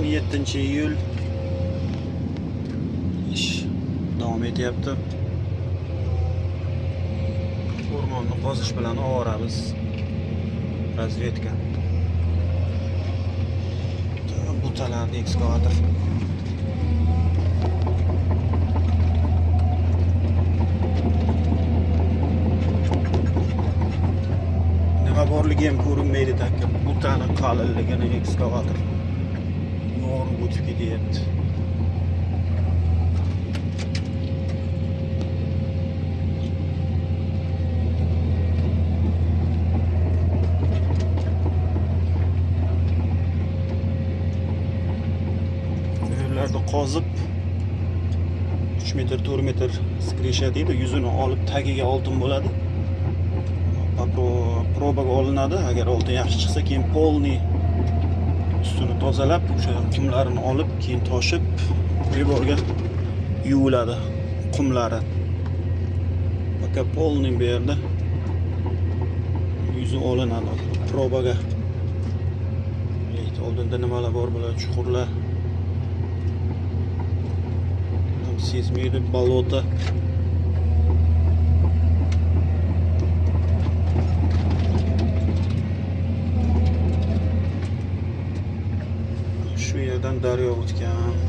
27-iyul ish davom etyapti. O'rmonni qozish bilan ovoramiz. Razvedka. Butalarni ekskavator. Nima borligi ham ko'rinmaydi taka. Butani qalinligini ekskavator yorib o'tib ketyapti. Qozib 3 metr 4 metr skrishadiydi, yuzini olib tagiga oltin bo'ladi. Probaga olinadi. Agar oltin yaxshi chiqsa, keyin polni ustini tozalab, o'sha qumlarini olib, keyin toshib, priborga yuviladi qumlari. Faqat polni bu yerda yuzi olinadi probaga. Oldinda nimalar bor bular, chuqurlar. Sezmaydi bolota. Shu yerdan daryo o'tgan.